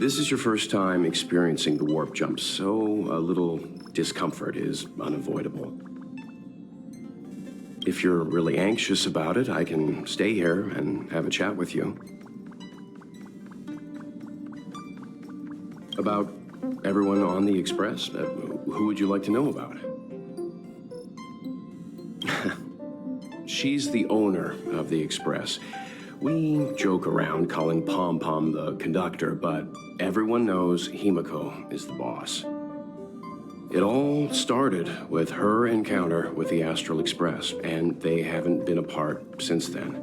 This is your first time experiencing the warp jump, so a little discomfort is unavoidable. If you're really anxious about it, I can stay here and have a chat with you. About everyone on the Express? Who would you like to know about? She's the owner of the Express. We joke around calling Pom Pom the conductor, but everyone knows Himiko is the boss. It all started with her encounter with the Astral Express, and they haven't been apart since then.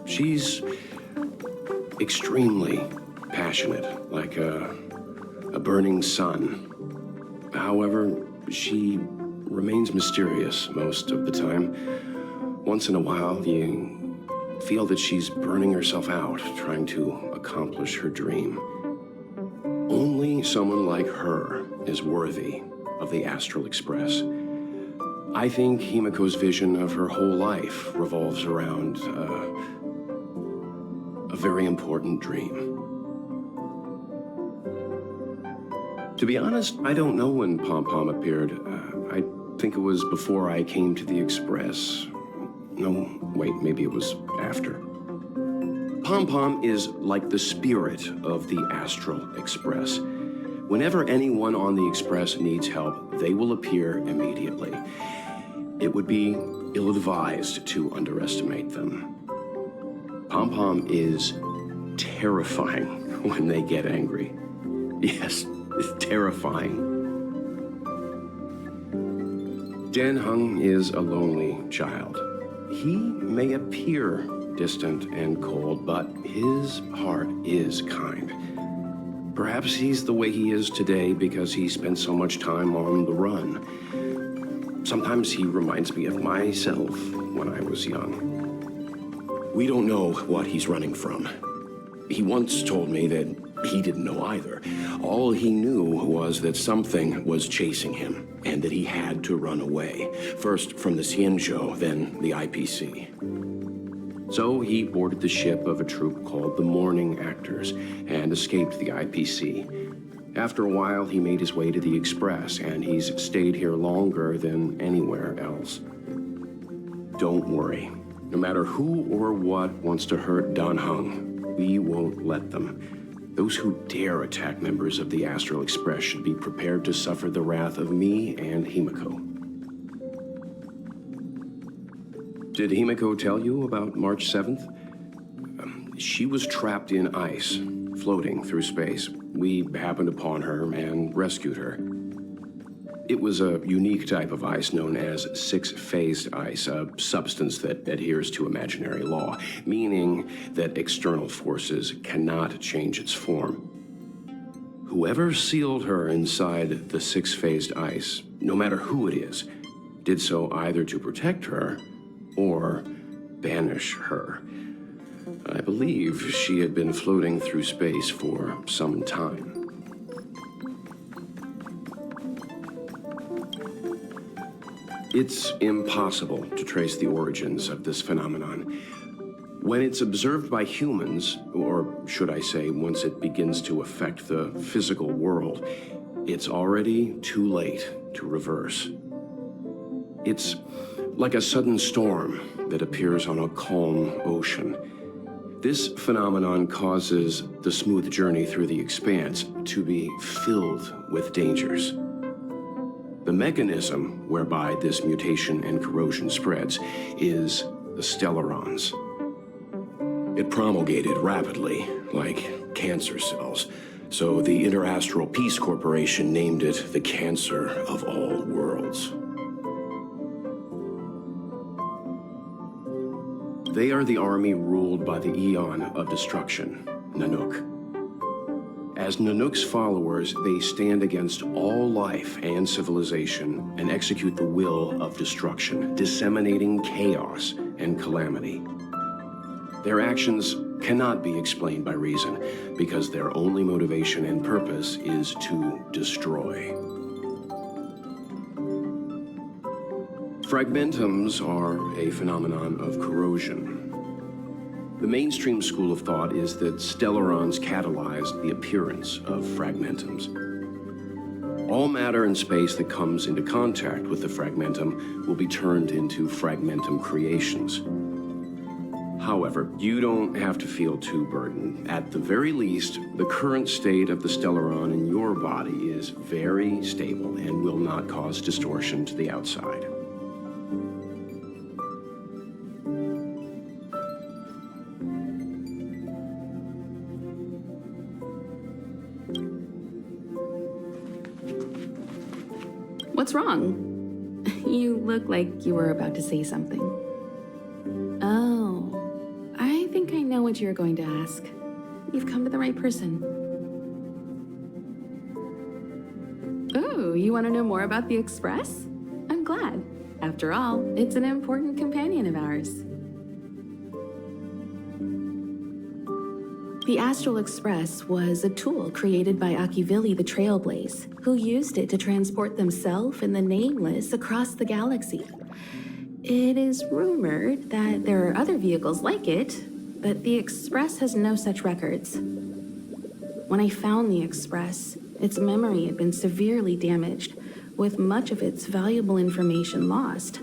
She's extremely passionate, like a burning sun. However, she remains mysterious most of the time. Once in a while, you feel that she's burning herself out, trying to accomplish her dream. Only someone like her is worthy of the Astral Express. I think Himiko's vision of her whole life revolves around a very important dream. To be honest, I don't know when Pom Pom appeared. I think it was before I came to the Express. No, wait, maybe it was after. Pom Pom is like the spirit of the Astral Express. Whenever anyone on the Express needs help, they will appear immediately. It would be ill-advised to underestimate them. Pom Pom is terrifying when they get angry. Yes, it's terrifying. Dan Heng is a lonely child. He may appear distant and cold, but his heart is kind. Perhaps he's the way he is today because he spent so much time on the run. Sometimes he reminds me of myself when I was young. We don't know what he's running from. He once told me that he didn't know either. All he knew was that something was chasing him, and that he had to run away. First from the Xianzhou, then the IPC. So he boarded the ship of a troupe called the Morning Actors and escaped the IPC. After a while, he made his way to the Express, and he's stayed here longer than anywhere else. Don't worry. No matter who or what wants to hurt Dan Heng, we won't let them. Those who dare attack members of the Astral Express should be prepared to suffer the wrath of me and Himiko. Did Himiko tell you about March 7th? She was trapped in ice, floating through space. We happened upon her and rescued her. It was a unique type of ice known as six-phased ice, a substance that adheres to imaginary law, meaning that external forces cannot change its form. Whoever sealed her inside the six-phased ice, no matter who it is, did so either to protect her or banish her. I believe she had been floating through space for some time. It's impossible to trace the origins of this phenomenon. When it's observed by humans, or should I say, once it begins to affect the physical world, it's already too late to reverse. It's like a sudden storm that appears on a calm ocean. This phenomenon causes the smooth journey through the expanse to be filled with dangers. The mechanism whereby this mutation and corrosion spreads is the stellarons. It promulgated rapidly, like cancer cells, so the Interastral Peace Corporation named it the cancer of all worlds. They are the army ruled by the Eon of Destruction, Nanook. As Nanook's followers, they stand against all life and civilization and execute the will of destruction, disseminating chaos and calamity. Their actions cannot be explained by reason, because their only motivation and purpose is to destroy. Fragmentums are a phenomenon of corrosion. The mainstream school of thought is that stellarons catalyzed the appearance of fragmentums. All matter and space that comes into contact with the fragmentum will be turned into fragmentum creations. However, you don't have to feel too burdened. At the very least, the current state of the stellaron in your body is very stable and will not cause distortion to the outside. What's wrong? You look like you were about to say something. Oh, I think I know what you're going to ask. You've come to the right person. Oh, you want to know more about the Express? I'm glad. After all, it's an important companion of ours. The Astral Express was a tool created by Akivili the Trailblaze, who used it to transport themselves and the Nameless across the galaxy. It is rumored that there are other vehicles like it, but the Express has no such records. When I found the Express, its memory had been severely damaged, with much of its valuable information lost.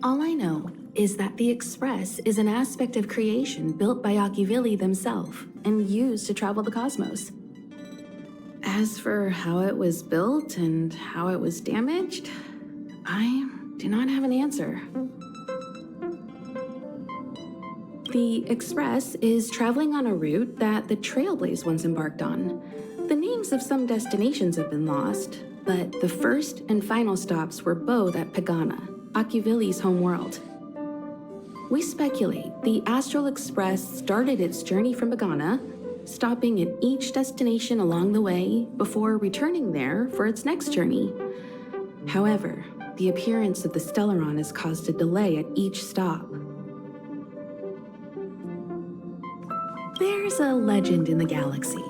All I know is that the Express is an aspect of creation built by Akivili themselves and used to travel the cosmos. As for how it was built and how it was damaged, I do not have an answer. The Express is traveling on a route that the Trailblaze once embarked on. The names of some destinations have been lost, but the first and final stops were both at Pagana, Akivili's home world. We speculate the Astral Express started its journey from Pagana, stopping at each destination along the way before returning there for its next journey. However, the appearance of the Stellaron has caused a delay at each stop. There's a legend in the galaxy.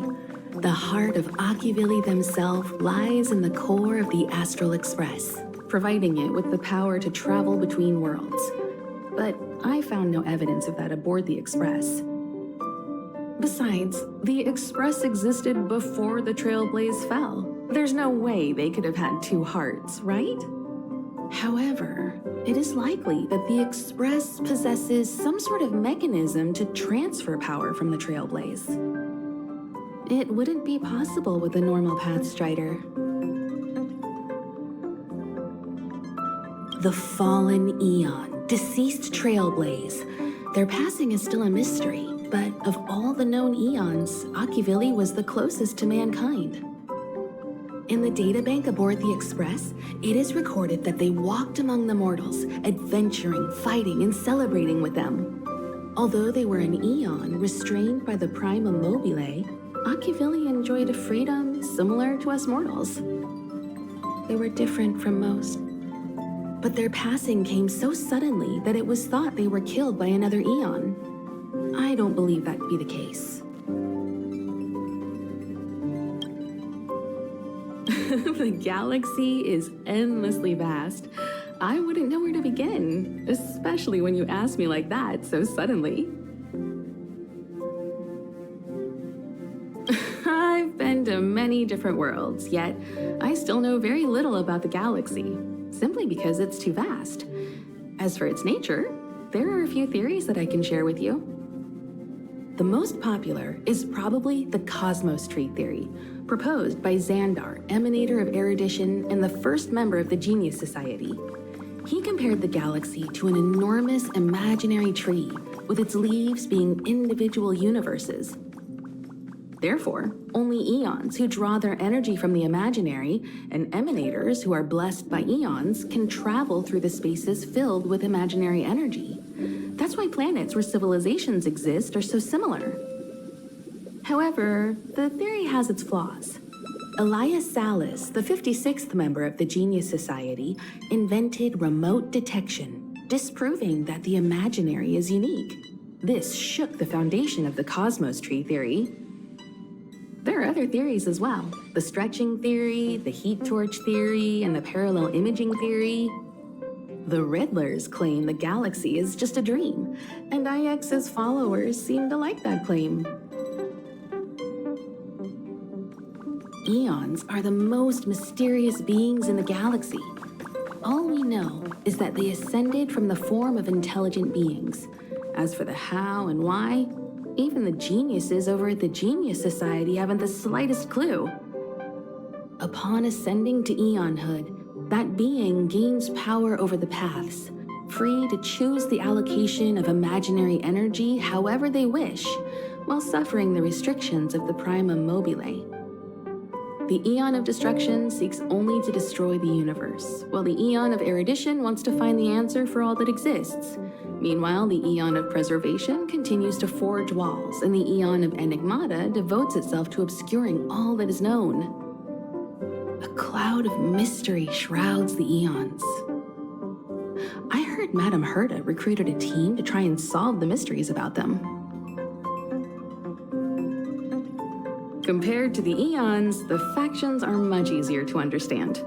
The heart of Akivili themselves lies in the core of the Astral Express, providing it with the power to travel between worlds. But I found no evidence of that aboard the Express. Besides, the Express existed before the Trailblaze fell. There's no way they could have had two hearts, right? However, it is likely that the Express possesses some sort of mechanism to transfer power from the Trailblaze. It wouldn't be possible with a normal Pathstrider. The Fallen Eon, deceased Trailblaze. Their passing is still a mystery, but of all the known eons, Akivili was the closest to mankind. In the databank aboard the Express, it is recorded that they walked among the mortals, adventuring, fighting, and celebrating with them. Although they were an eon restrained by the Prima Mobile, Akivili enjoyed a freedom similar to us mortals. They were different from most. But their passing came so suddenly that it was thought they were killed by another eon. I don't believe that to be the case. The galaxy is endlessly vast. I wouldn't know where to begin, especially when you ask me like that so suddenly. I've been to many different worlds, yet I still know very little about the galaxy, simply because it's too vast. As for its nature, there are a few theories that I can share with you. The most popular is probably the Cosmos Tree theory, proposed by Xandar, emanator of erudition and the first member of the Genius Society. He compared the galaxy to an enormous imaginary tree, with its leaves being individual universes. Therefore, only eons who draw their energy from the imaginary and emanators who are blessed by eons can travel through the spaces filled with imaginary energy. That's why planets where civilizations exist are so similar. However, the theory has its flaws. Elias Salas, the 56th member of the Genius Society, invented remote detection, disproving that the imaginary is unique. This shook the foundation of the Cosmos Tree theory. There are other theories as well. The stretching theory, the heat torch theory, and the parallel imaging theory. The Riddlers claim the galaxy is just a dream, and IX's followers seem to like that claim. Eons are the most mysterious beings in the galaxy. All we know is that they ascended from the form of intelligent beings. As for the how and why, even the geniuses over at the Genius Society haven't the slightest clue. Upon ascending to Eonhood, that being gains power over the paths, free to choose the allocation of imaginary energy however they wish, while suffering the restrictions of the primum mobile. The Eon of Destruction seeks only to destroy the universe, while the Eon of Erudition wants to find the answer for all that exists. Meanwhile, the Eon of Preservation continues to forge walls, and the Eon of Enigmata devotes itself to obscuring all that is known. A cloud of mystery shrouds the Eons. I heard Madame Herta recruited a team to try and solve the mysteries about them. Compared to the Eons, the factions are much easier to understand.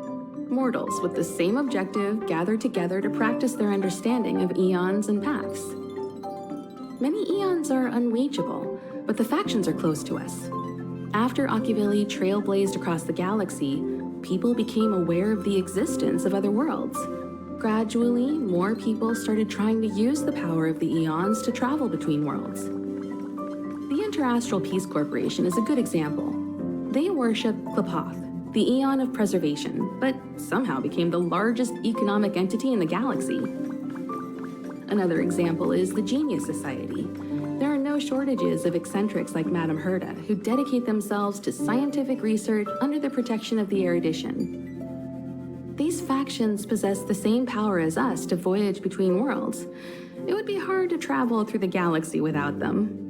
Mortals with the same objective gather together to practice their understanding of eons and paths. Many eons are unreachable, but the factions are close to us. After Occhivelli trailblazed across the galaxy, people became aware of the existence of other worlds. Gradually, more people started trying to use the power of the eons to travel between worlds. The Interastral Peace Corporation is a good example. They worship Klapoth, the Eon of Preservation, but somehow became the largest economic entity in the galaxy. Another example is the Genius Society. There are no shortages of eccentrics like Madame Herta who dedicate themselves to scientific research under the protection of the Erudition. These factions possess the same power as us to voyage between worlds. It would be hard to travel through the galaxy without them.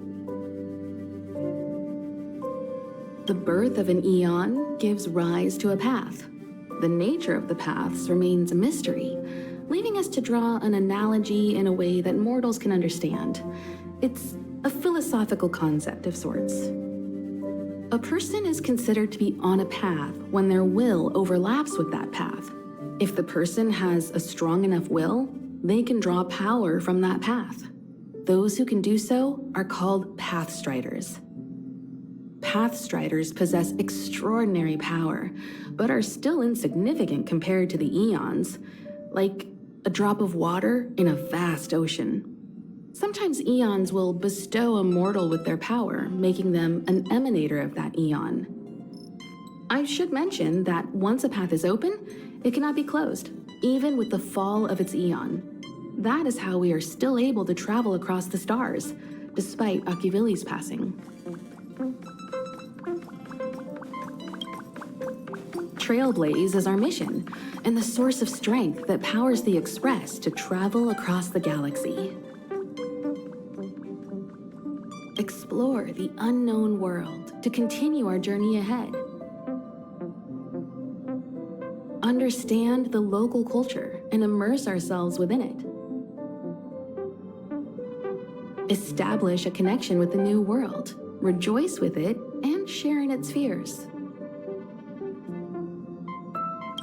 The birth of an eon gives rise to a path. The nature of the paths remains a mystery, leaving us to draw an analogy in a way that mortals can understand. It's a philosophical concept of sorts. A person is considered to be on a path when their will overlaps with that path. If the person has a strong enough will, they can draw power from that path. Those who can do so are called Pathstriders. Pathstriders possess extraordinary power, but are still insignificant compared to the eons, like a drop of water in a vast ocean. Sometimes eons will bestow a mortal with their power, making them an emanator of that eon. I should mention that once a path is open, it cannot be closed, even with the fall of its eon. That is how we are still able to travel across the stars, despite Occhivelli's passing. Trailblaze is our mission, and the source of strength that powers the Express to travel across the galaxy. Explore the unknown world to continue our journey ahead. Understand the local culture and immerse ourselves within it. Establish a connection with the new world, rejoice with it, and share in its fears.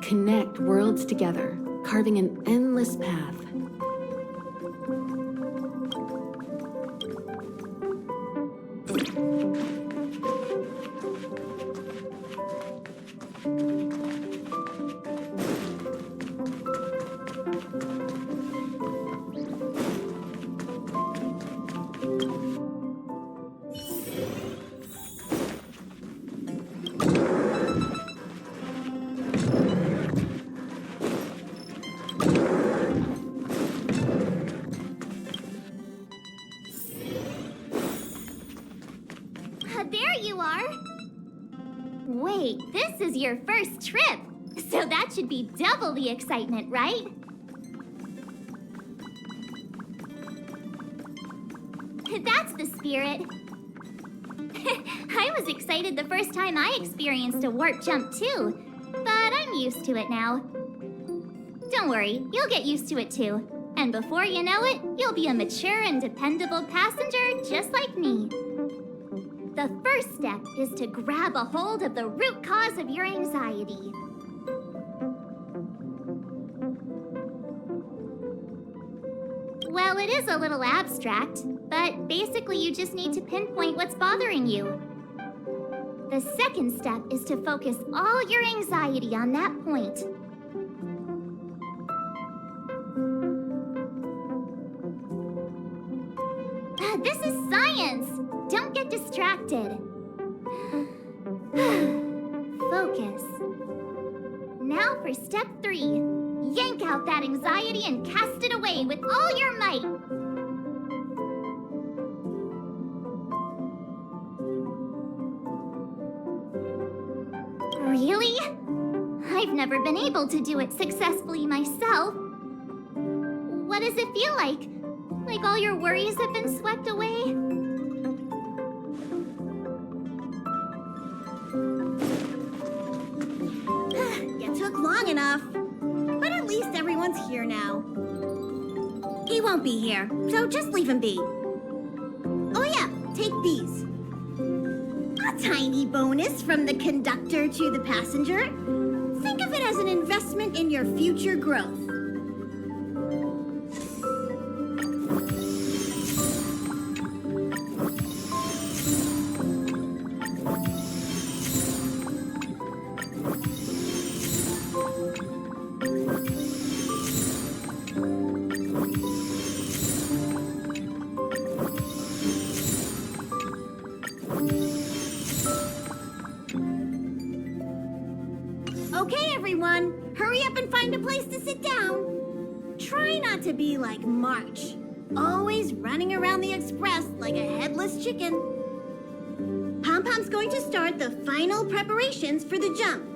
Connect worlds together, carving an endless path. There you are! Wait, this is your first trip, so that should be double the excitement, right? That's the spirit. I was excited the first time I experienced a warp jump too, but I'm used to it now. Don't worry, you'll get used to it too. And before you know it, you'll be a mature and dependable passenger just like me. The first step is to grab a hold of the root cause of your anxiety. Well, it is a little abstract, but basically you just need to pinpoint what's bothering you. The second step is to focus all your anxiety on that point. This is science! Don't get distracted. Focus. Now for step 3. Yank out that anxiety and cast it away with all your might. Really? I've never been able to do it successfully myself. What does it feel like? Like all your worries have been swept away? You took long enough. But at least everyone's here now. He won't be here, so just leave him be. Oh yeah, take these. A tiny bonus from the conductor to the passenger. Think of it as an investment in your future growth. Okay, everyone, hurry up and find a place to sit down. Try not to be like March, always running around the express like a headless chicken. Pom-Pom's going to start the final preparations for the jump.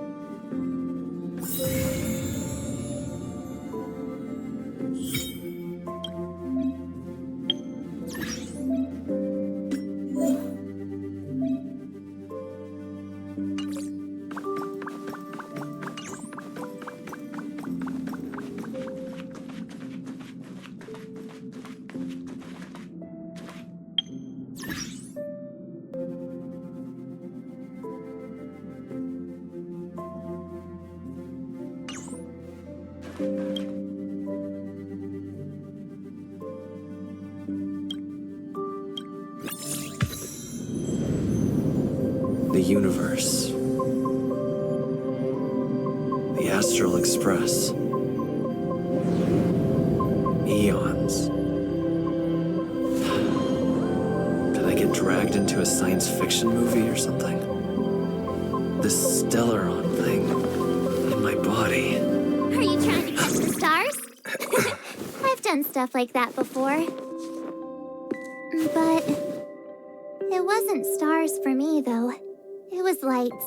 The universe. The Astral Express. Eons. Did I get dragged into a science fiction movie or something? This Stellaron thing in my body. Are you trying to catch the stars? I've done stuff like that before. But it wasn't stars for me, though. It was lights.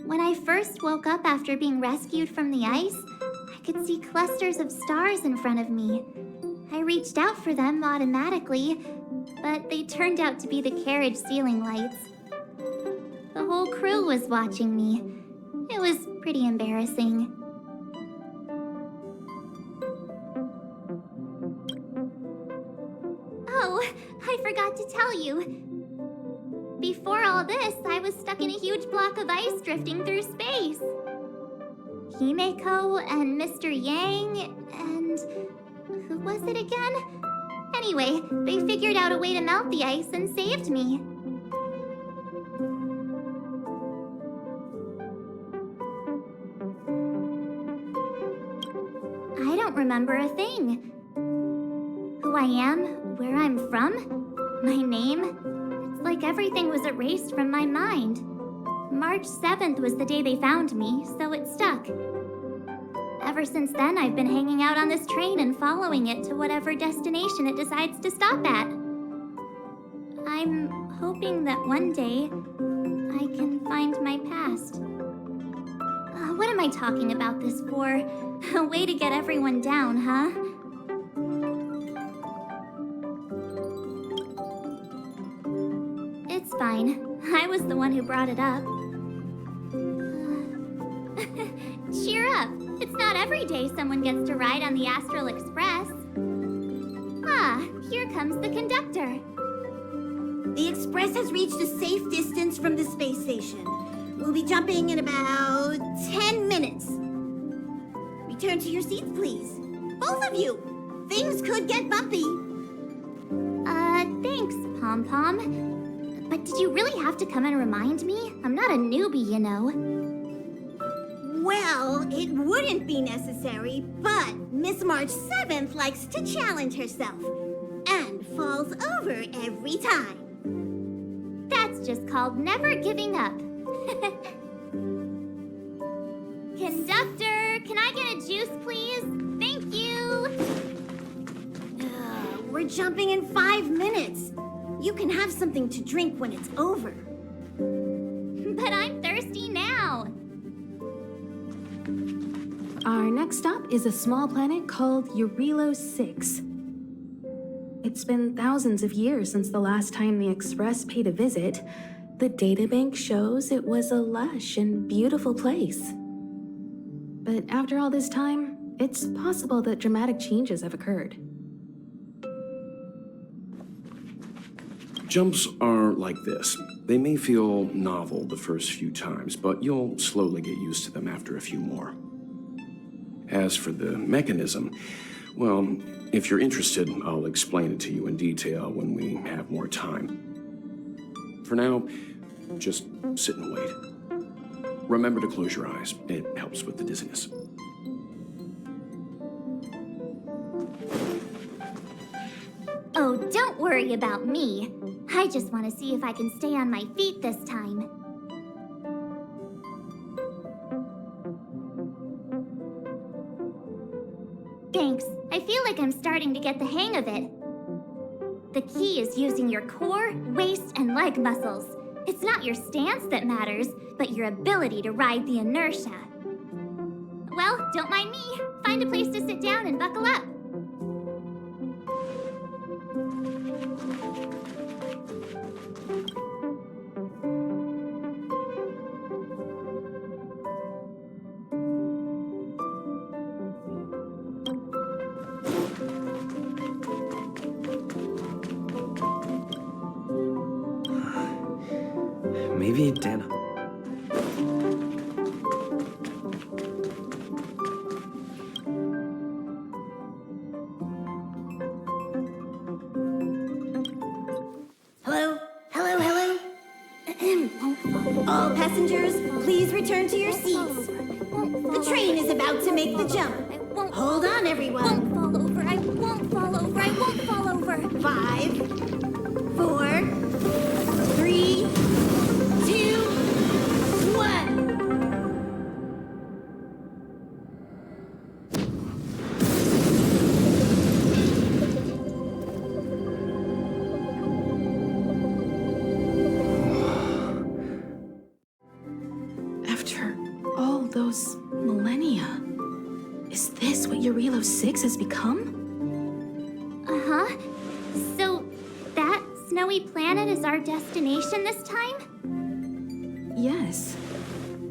When I first woke up after being rescued from the ice, I could see clusters of stars in front of me. I reached out for them automatically, but they turned out to be the carriage ceiling lights. The whole crew was watching me. It was pretty embarrassing. Oh, I forgot to tell you. Before all this, I was stuck in a huge block of ice drifting through space. Himeko and Mr. Yang and... who was it again? Anyway, they figured out a way to melt the ice and saved me. I don't remember a thing. Who I am, where I'm from, my name. It's like everything was erased from my mind. March 7th was the day they found me, so it stuck. Ever since then, I've been hanging out on this train and following it to whatever destination it decides to stop at. I'm hoping that one day I can find my past. What am I talking about this for? A way to get everyone down, huh? It's fine. I was the one who brought it up. Cheer up. It's not every day someone gets to ride on the Astral Express. Ah, here comes the conductor. The Express has reached a safe distance from the space station. We'll be jumping in about 10 minutes. Return to your seats, please. Both of you! things could get bumpy. Thanks, Pom Pom. But did you really have to come and remind me? I'm not a newbie, you know. Well, it wouldn't be necessary, but Miss March 7th likes to challenge herself and falls over every time. That's just called never giving up. Conductor, can I get a juice, please? Thank you. We're jumping in 5 minutes. You can have something to drink when it's over. But I'm thirsty now. Our next stop is a small planet called Eurilo 6. It's been thousands of years since the last time the Express paid a visit. The databank shows it was a lush and beautiful place. But after all this time, it's possible that dramatic changes have occurred. Jumps are like this. They may feel novel the first few times, but you'll slowly get used to them after a few more. As for the mechanism, well, if you're interested, I'll explain it to you in detail when we have more time. For now, just sit and wait. Remember to close your eyes. It helps with the dizziness. Oh, don't worry about me. I just want to see if I can stay on my feet this time. Thanks. I feel like I'm starting to get the hang of it. The key is using your core, waist, and leg muscles. It's not your stance that matters, but your ability to ride the inertia. Well, don't mind me. Find a place to sit down and buckle up. Maybe Dana. Hello? Hello, hello? All passengers, please return to your seats. The train is about to make the jump. Hold on, everyone. Fall over. I won't fall over. I won't fall over. 5, 4, 3, 2, 1. After all those millennia, is this what Eurilo 6 has become? Uh-huh. So, that snowy planet is our destination this time? Yes.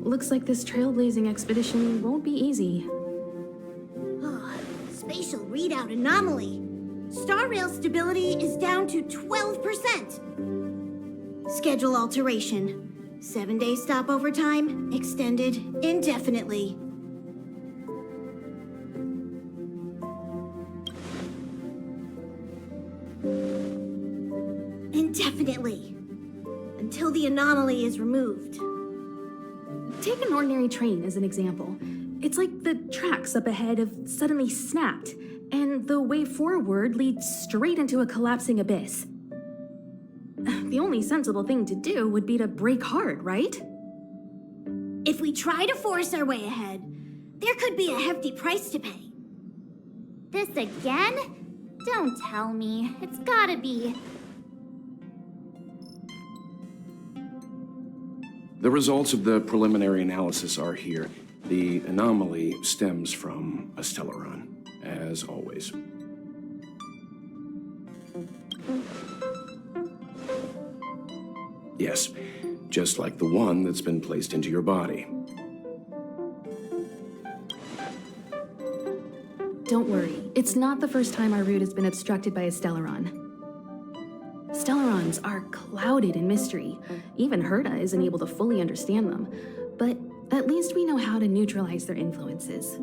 Looks like this trailblazing expedition won't be easy. Spatial readout anomaly. Star rail stability is down to 12%. Schedule alteration. 7-day stopover time extended indefinitely. Indefinitely. Until the anomaly is removed. Take an ordinary train as an example. It's like the tracks up ahead have suddenly snapped, and the way forward leads straight into a collapsing abyss. The only sensible thing to do would be to brake hard, right? If we try to force our way ahead, there could be a hefty price to pay. This again? Don't tell me. It's gotta be. The results of the preliminary analysis are here. The anomaly stems from a stellar run, as always. Yes, just like the one that's been placed into your body. Don't worry, it's not the first time our route has been obstructed by a Stellaron. Stellarons are clouded in mystery. Even Herta isn't able to fully understand them, but at least we know how to neutralize their influences.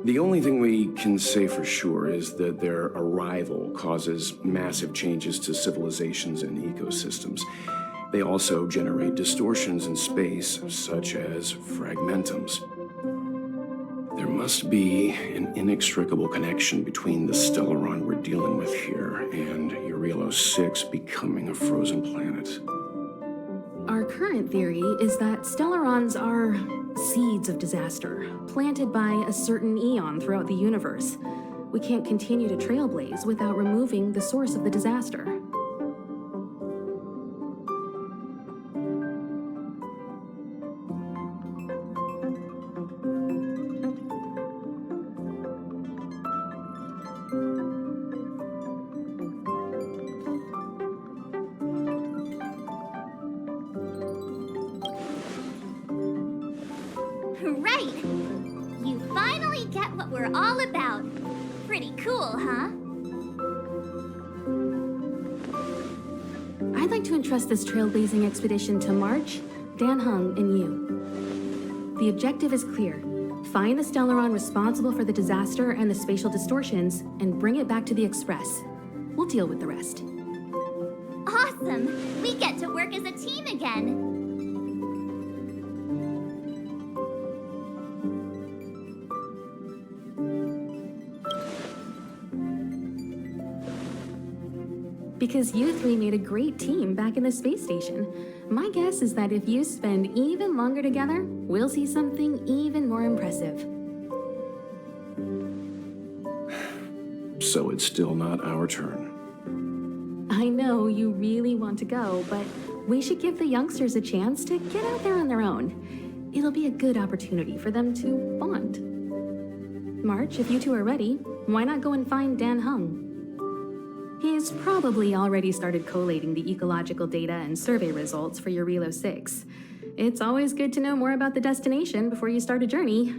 The only thing we can say for sure is that their arrival causes massive changes to civilizations and ecosystems. They also generate distortions in space, such as fragmentums. There must be an inextricable connection between the Stellaron we're dealing with here and Eurilo 6 becoming a frozen planet. Our current theory is that Stellarons are seeds of disaster, planted by a certain eon throughout the universe. We can't continue to trailblaze without removing the source of the disaster. Right! You finally get what we're all about. Pretty cool, huh? I'd like to entrust this trailblazing expedition to March, Dan Heng, and you. The objective is clear. Find the Stellaron responsible for the disaster and the spatial distortions, and bring it back to the Express. We'll deal with the rest. Awesome! We get to work as a team again. Because you three made a great team back in the space station. My guess is that if you spend even longer together, we'll see something even more impressive. So it's still not our turn. I know you really want to go, but we should give the youngsters a chance to get out there on their own. It'll be a good opportunity for them to bond. March, if you two are ready, why not go and find Dan Heng? He's probably already started collating the ecological data and survey results for Eurilo 6. It's always good to know more about the destination before you start a journey.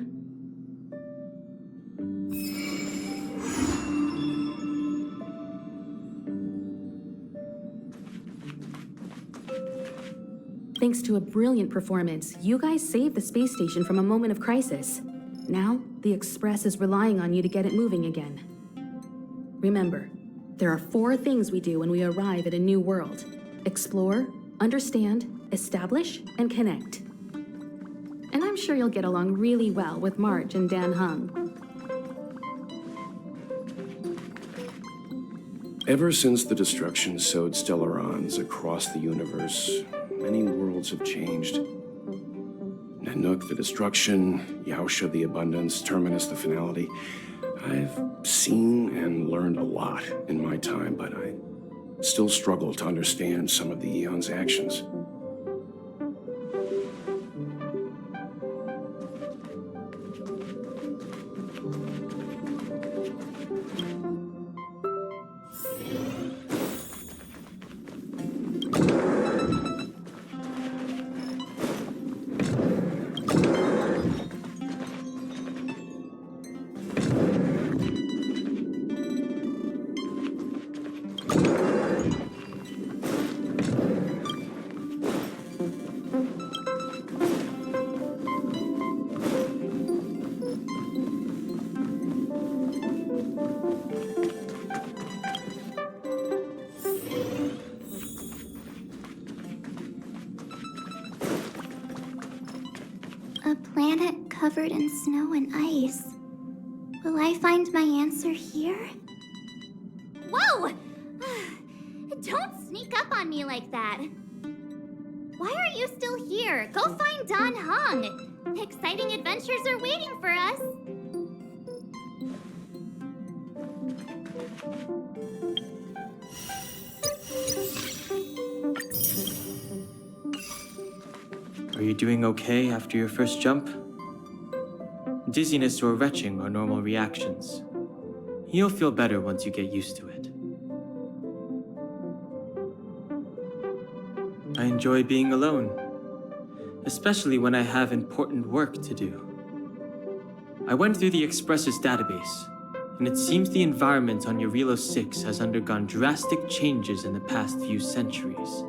Thanks to a brilliant performance, you guys saved the space station from a moment of crisis. Now, the Express is relying on you to get it moving again. Remember, there are 4 things we do when we arrive at a new world: explore, understand, establish, and connect. And I'm sure you'll get along really well with March and Dan Heng. Ever since the destruction sowed Stellarons across the universe, many worlds have changed. Nanook, the destruction, Yaosha, the abundance, Terminus, the finality. I've seen and learned a lot in my time, but I still struggle to understand some of the Eon's actions. A planet covered in snow and ice. Will I find my answer here? Whoa! Don't sneak up on me like that. Why are you still here? Go find Dan Heng. Exciting adventures are waiting for us. Are you doing okay after your first jump? Dizziness or retching are normal reactions. You'll feel better once you get used to it. I enjoy being alone, especially when I have important work to do. I went through the Express's database, and it seems the environment on Eurilo 6 has undergone drastic changes in the past few centuries.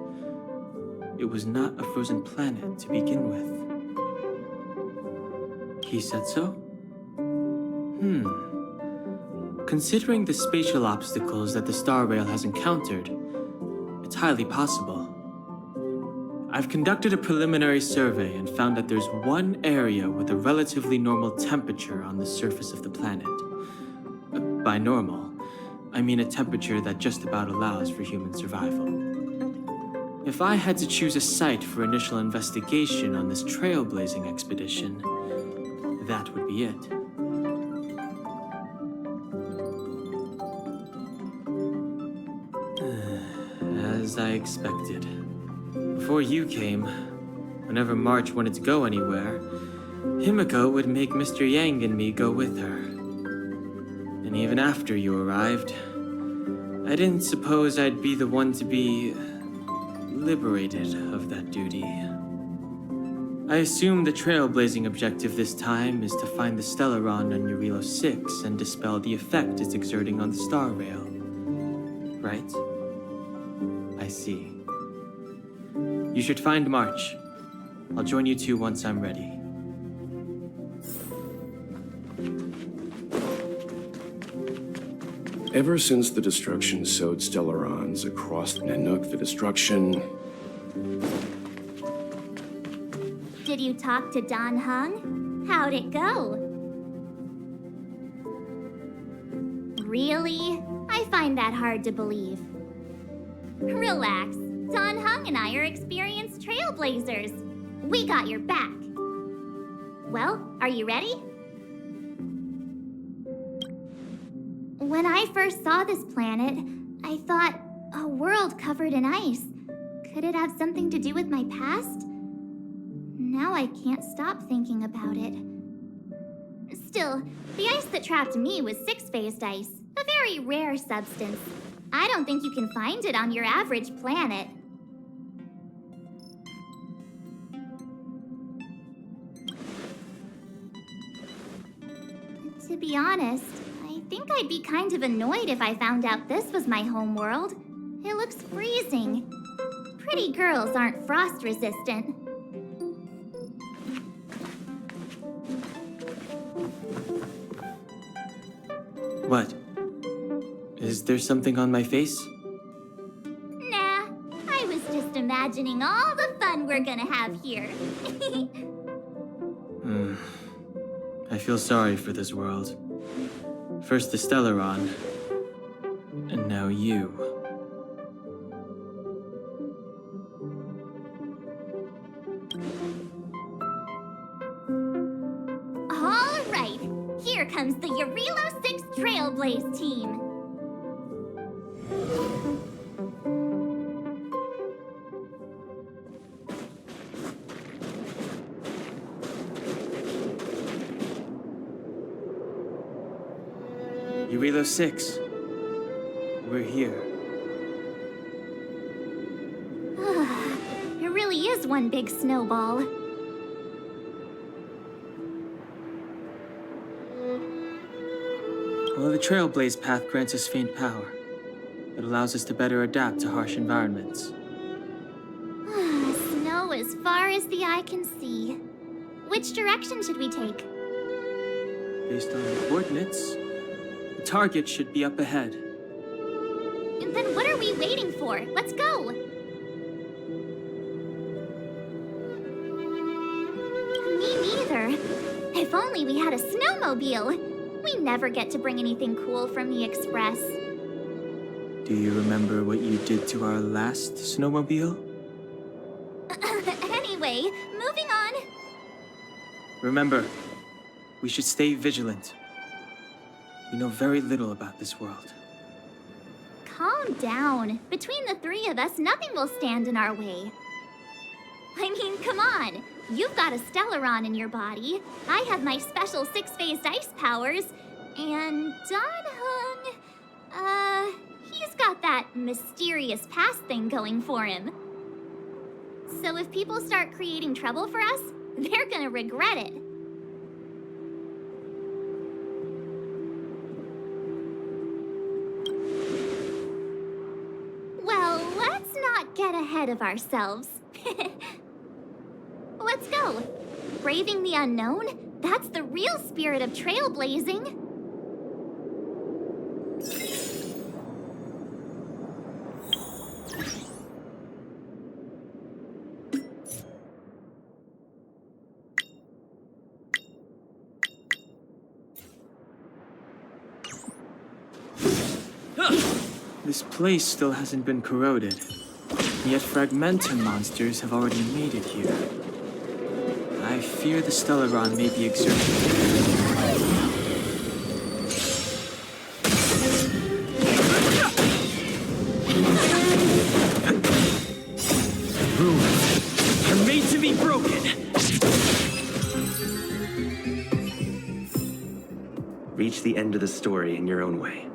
It was not a frozen planet to begin with. He said so? Considering the spatial obstacles that the Star Rail has encountered, it's highly possible. I've conducted a preliminary survey and found that there's one area with a relatively normal temperature on the surface of the planet. By normal, I mean a temperature that just about allows for human survival. If I had to choose a site for initial investigation on this trailblazing expedition, that would be it. As I expected. Before you came, whenever March wanted to go anywhere, Himiko would make Mr. Yang and me go with her. And even after you arrived, I didn't suppose I'd be the one to be liberated of that duty. I assume the trailblazing objective this time is to find the Stellaron on Eurilo 6 and dispel the effect it's exerting on the Star Rail. Right? I see. You should find March. I'll join you two once I'm ready. Ever since the destruction sowed Stellarons across Nanook, the destruction... Did you talk to Don Hung? How'd it go? Really? I find that hard to believe. Relax. Don Hung and I are experienced trailblazers. We got your back. Well, are you ready? When I first saw this planet, I thought, a world covered in ice. Could it have something to do with my past? Now I can't stop thinking about it. Still, the ice that trapped me was six-phased ice, a very rare substance. I don't think you can find it on your average planet. To be honest, I think I'd be kind of annoyed if I found out this was my home world. It looks freezing. Pretty girls aren't frost resistant. What? Is there something on my face? Nah, I was just imagining all the fun we're gonna have here. I feel sorry for this world. First the Stellaron, and now you. All right, here comes the Eurilo 6 Trailblaze team. Eurilo 6. We're here. It really is one big snowball. Well, the Trailblaze path grants us faint power. It allows us to better adapt to harsh environments. Snow as far as the eye can see. Which direction should we take? Based on the coordinates, the target should be up ahead. Then what are we waiting for? Let's go! Me neither. If only we had a snowmobile. We never get to bring anything cool from the Express. Do you remember what you did to our last snowmobile? Anyway, moving on. Remember, we should stay vigilant. We know very little about this world. Calm down. Between the three of us, nothing will stand in our way. I mean, come on. You've got a Stellaron in your body. I have my special six-phased ice powers. And Don Hung, he's got that mysterious past thing going for him. So if people start creating trouble for us, they're gonna regret it. Well, let's not get ahead of ourselves. Let's go. Braving the unknown? That's the real spirit of trailblazing. This place still hasn't been corroded, yet fragmentum monsters have already made it here. I fear the Stellaron may be exerting. Ruins are made to be broken. Reach the end of the story in your own way.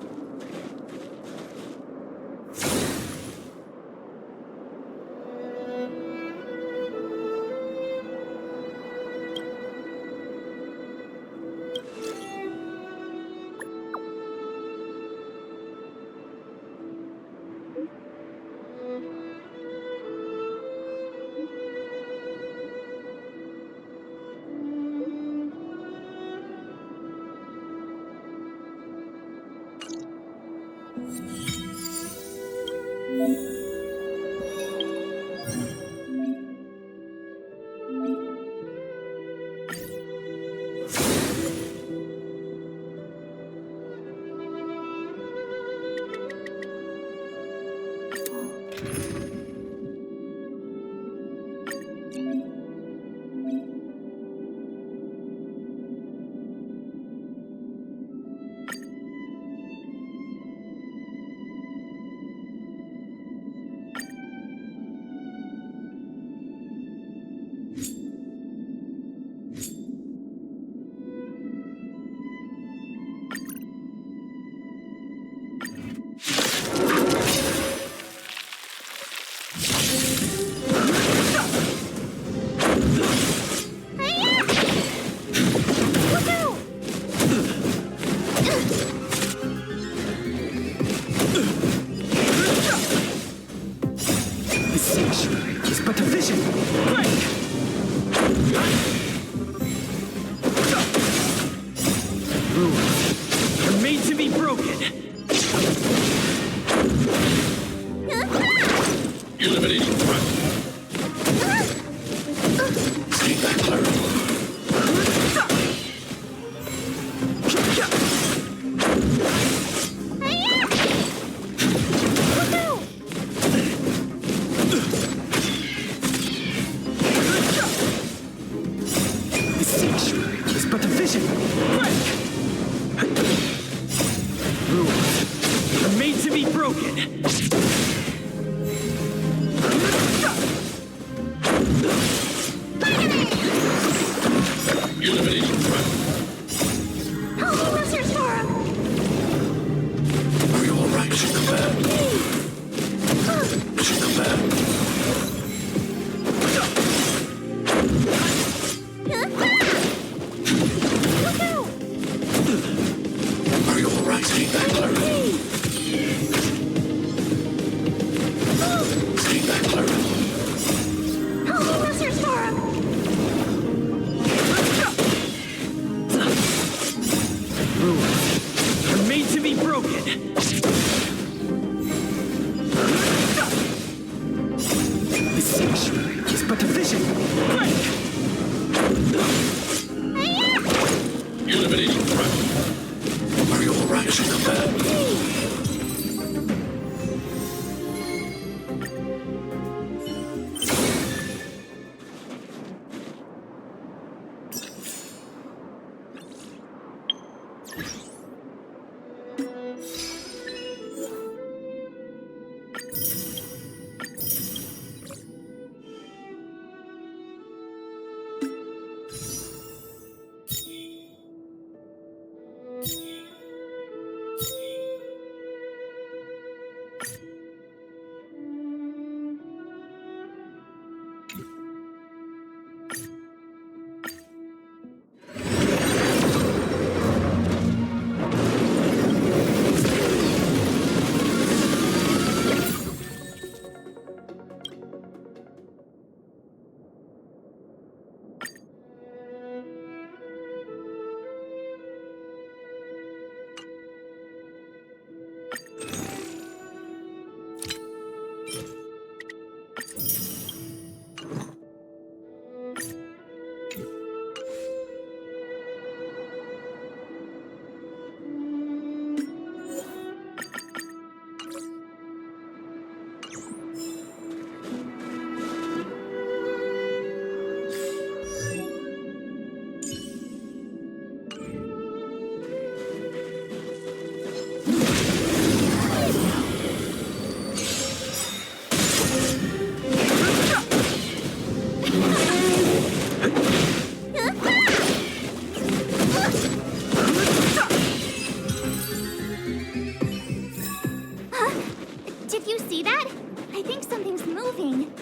looking?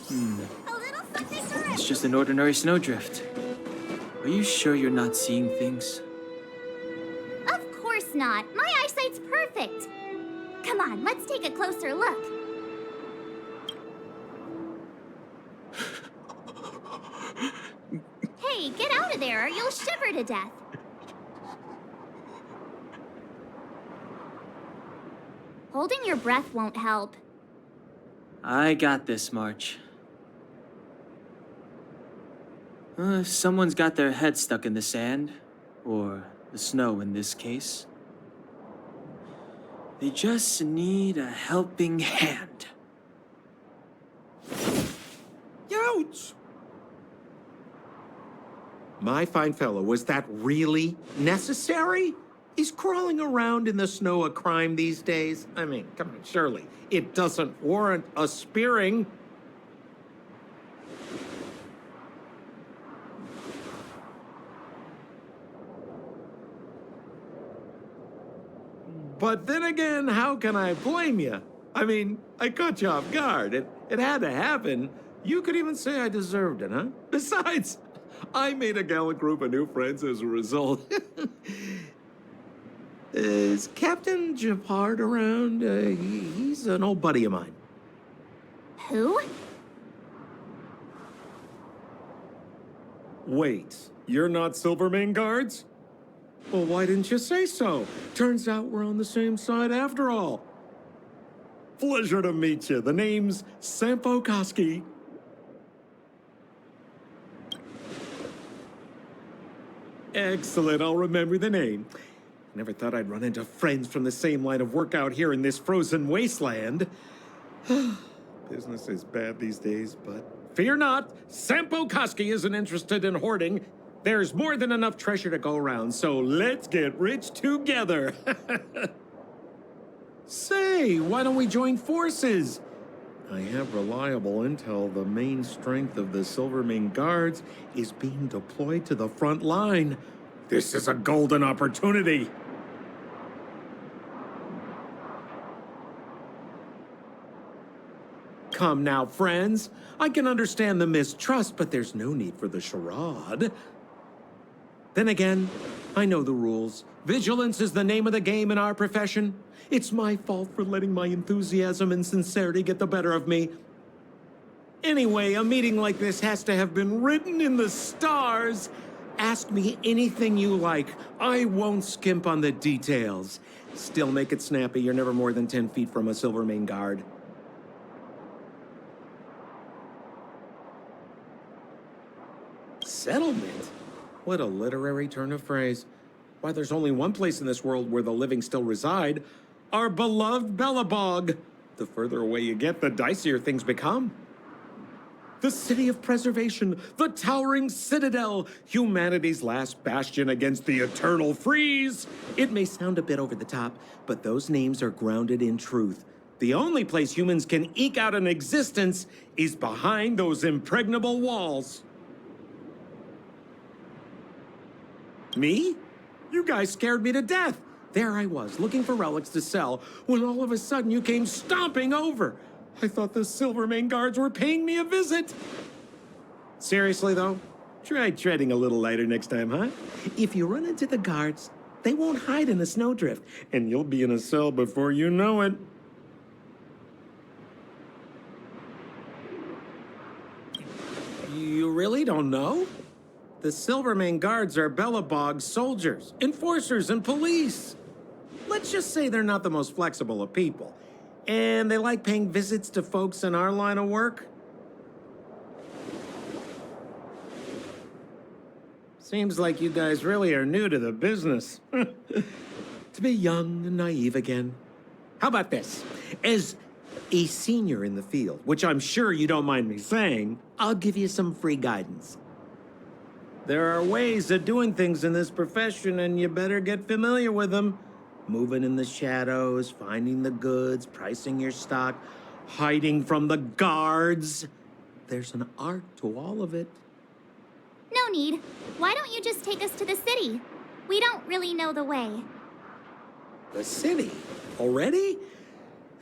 A little something for It's just an ordinary snowdrift. Are you sure you're not seeing things? Of course not. My eyesight's perfect. Come on, let's take a closer look. Hey, get out of there or you'll shiver to death. Holding your breath won't help. I got this, March. If someone's got their head stuck in the sand, or the snow in this case, they just need a helping hand. Ouch! My fine fellow, was that really necessary? Is crawling around in the snow a crime these days? I mean, come on, surely. It doesn't warrant a spearing. But then again, how can I blame you? I mean, I caught you off guard. It had to happen. You could even say I deserved it, huh? Besides, I made a gallant group of new friends as a result. Is Captain Japard around? He's an old buddy of mine. Who? Wait, you're not Silvermane Guards? Well, why didn't you say so? Turns out we're on the same side after all. Pleasure to meet you. The name's Sampo Koski. Excellent, I'll remember the name. Never thought I'd run into friends from the same line of work out here in this frozen wasteland. Business is bad these days, but fear not, Sampo Koski isn't interested in hoarding. There's more than enough treasure to go around, so let's get rich together. Say, why don't we join forces? I have reliable intel the main strength of the Silvermane Guards is being deployed to the front line. This is a golden opportunity. Come now, friends. I can understand the mistrust, but there's no need for the charade. Then again, I know the rules. Vigilance is the name of the game in our profession. It's my fault for letting my enthusiasm and sincerity get the better of me. Anyway, a meeting like this has to have been written in the stars. Ask me anything you like. I won't skimp on the details. Still make it snappy. You're never more than 10 feet from a Silvermane Guard. Settlement? What a literary turn of phrase. Why, there's only one place in this world where the living still reside. Our beloved Bellabog. The further away you get, the dicier things become. The city of preservation, the towering citadel, humanity's last bastion against the eternal freeze. It may sound a bit over the top, but those names are grounded in truth. The only place humans can eke out an existence is behind those impregnable walls. Me? You guys scared me to death. There I was, looking for relics to sell, when all of a sudden you came stomping over. I thought the Silvermane Guards were paying me a visit. Seriously, though, try treading a little lighter next time, huh? If you run into the guards, they won't hide in a snowdrift, and you'll be in a cell before you know it. You really don't know? The Silvermane Guards are Bellabog's soldiers, enforcers, and police. Let's just say they're not the most flexible of people. And they like paying visits to folks in our line of work. Seems like you guys really are new to the business. To be young and naive again. How about this? As a senior in the field, which I'm sure you don't mind me saying, I'll give you some free guidance. There are ways of doing things in this profession, and you better get familiar with them. Moving in the shadows, finding the goods, pricing your stock, hiding from the guards. There's an art to all of it. No need. Why don't you just take us to the city? We don't really know the way. The city? Already?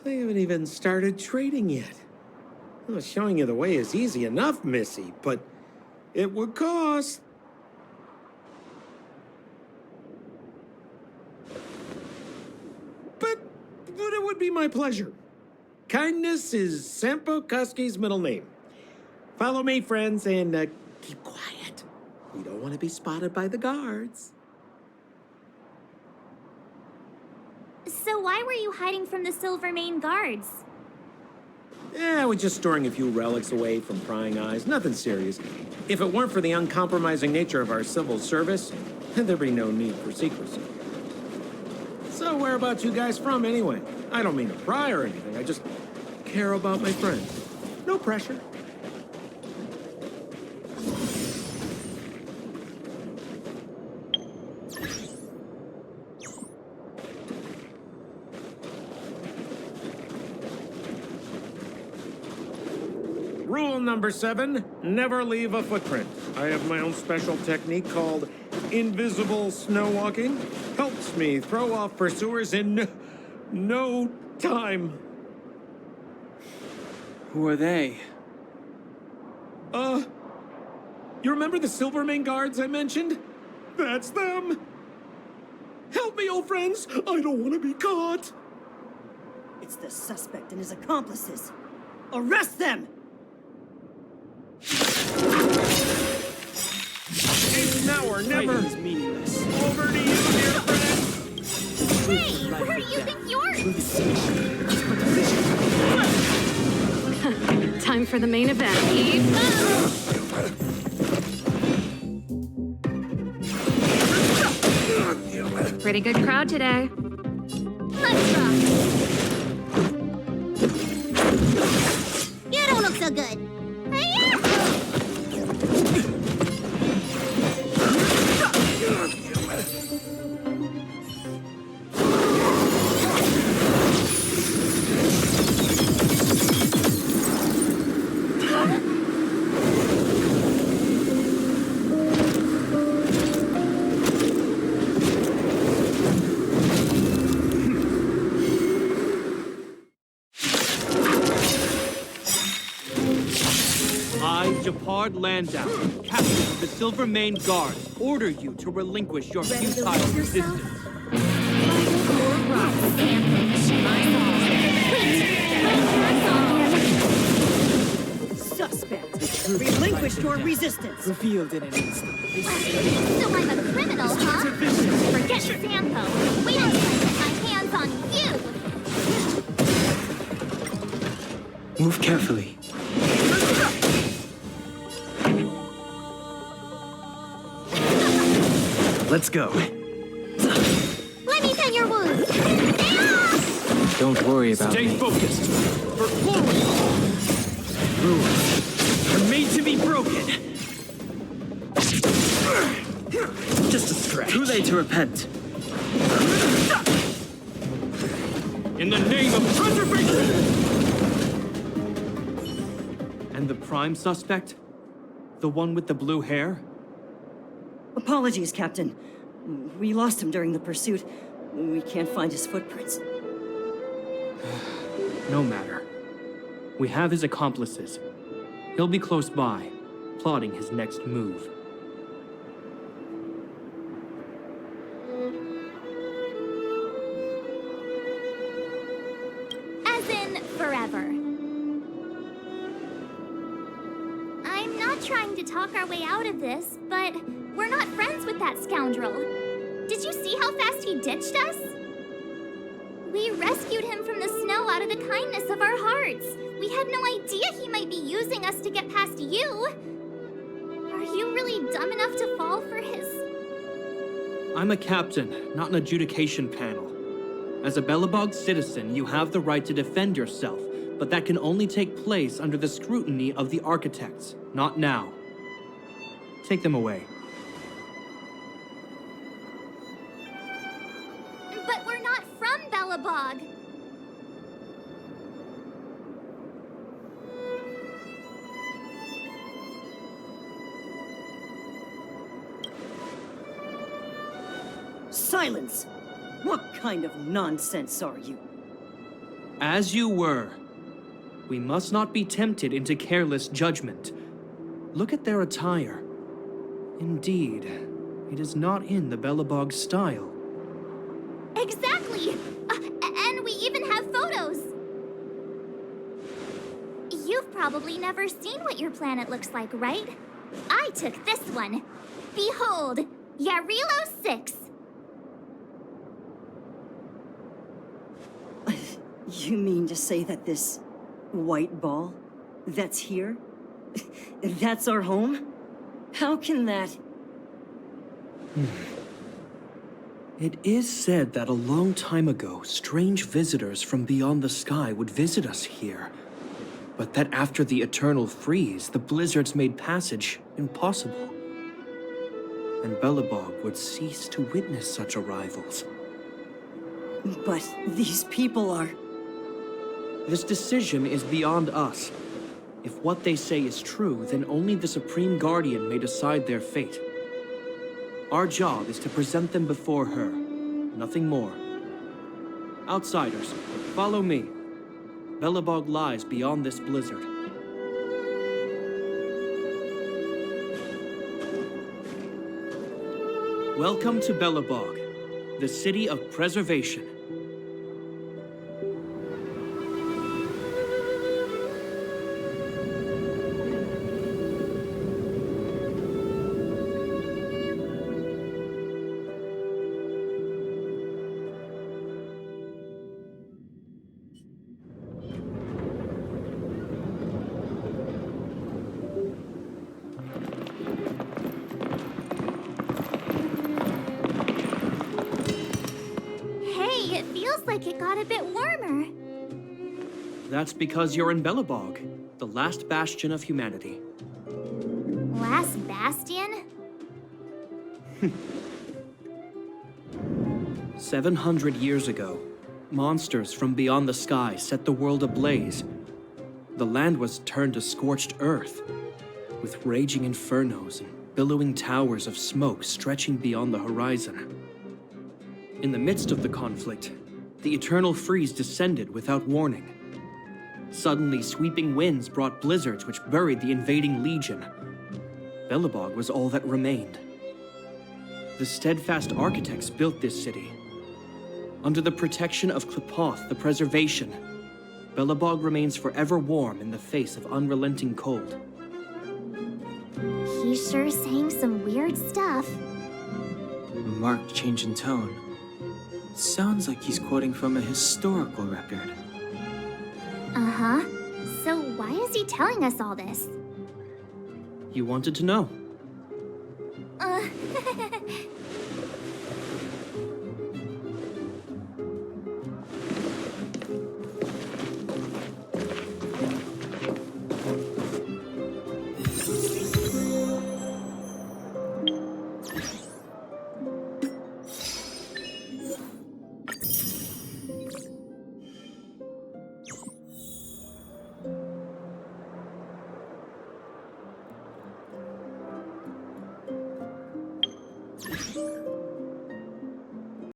They haven't even started trading yet. Well, showing you the way is easy enough, Missy, but it would cost. But it would be my pleasure. Kindness is Sampo Kuski's middle name. Follow me, friends, and keep quiet. We don't want to be spotted by the guards. So why were you hiding from the Silvermane guards? Yeah, we're just storing a few relics away from prying eyes. Nothing serious. If it weren't for the uncompromising nature of our civil service, there'd be no need for secrecy. So whereabouts you guys from, anyway? I don't mean to pry or anything. I just care about my friends. No pressure. Rule number 7, never leave a footprint. I have my own special technique called invisible snow walking. Helps me throw off pursuers in no time. Who are they? You remember the Silvermane guards I mentioned? That's them. Help me, old friends. I don't want to be caught. It's the suspect and his accomplices. Arrest them! It's now or never. Fighting is meaningless. Over to you, dear friend. Hey, where do you think you're? Time for the main event, Eve. Pretty good crowd today. Let's rock. You don't look so good. Japard Landau, captain of the Silvermane Guard, order you to relinquish your futile resistance. Suspect, relinquish your resistance. Revealed in an instant. So I'm a criminal, huh? Forget Sampo. Wait until I get my hands on you. Move carefully. Let's go. Let me tend your wounds. Don't worry about Stay me. focused. For glory! Rules are made to be broken. Just a scratch. Too late to repent. In the name of preservation! And the prime suspect? The one with the blue hair? Apologies, Captain. We lost him during the pursuit. We can't find his footprints. No matter. We have his accomplices. He'll be close by, plotting his next move. As in, forever. I'm not trying to talk our way out of this, but we're not friends with that scoundrel. Did you see how fast he ditched us? We rescued him from the snow out of the kindness of our hearts. We had no idea he might be using us to get past you. Are you really dumb enough to fall for his... I'm a captain, not an adjudication panel. As a Belobog citizen, you have the right to defend yourself, but that can only take place under the scrutiny of the architects, not now. Take them away. But we're not from Belobog. Silence! What kind of nonsense are you? As you were. We must not be tempted into careless judgment. Look at their attire. Indeed, it is not in the Belobog style. Exactly! And we even have photos! You've probably never seen what your planet looks like, right? I took this one. Behold, Yarilo 6. You mean to say that this white ball that's here, that's our home? How can that... It is said that a long time ago, strange visitors from beyond the sky would visit us here. But that after the eternal freeze, the blizzards made passage impossible. And Belobog would cease to witness such arrivals. But these people are... This decision is beyond us. If what they say is true, then only the Supreme Guardian may decide their fate. Our job is to present them before her, nothing more. Outsiders, follow me. Belobog lies beyond this blizzard. Welcome to Belobog, the city of preservation. Hey, it feels like it got a bit warmer. That's because you're in Belobog, the last bastion of humanity. Last bastion? 700 years ago, monsters from beyond the sky set the world ablaze. The land was turned to scorched earth, with raging infernos and billowing towers of smoke stretching beyond the horizon. In the midst of the conflict, the eternal freeze descended without warning. Suddenly, sweeping winds brought blizzards which buried the invading legion. Belobog was all that remained. The steadfast architects built this city. Under the protection of Klepoth, the preservation, Belobog remains forever warm in the face of unrelenting cold. He's sure saying some weird stuff. A marked change in tone. Sounds like he's quoting from a historical record. Uh-huh. So why is he telling us all this? You wanted to know.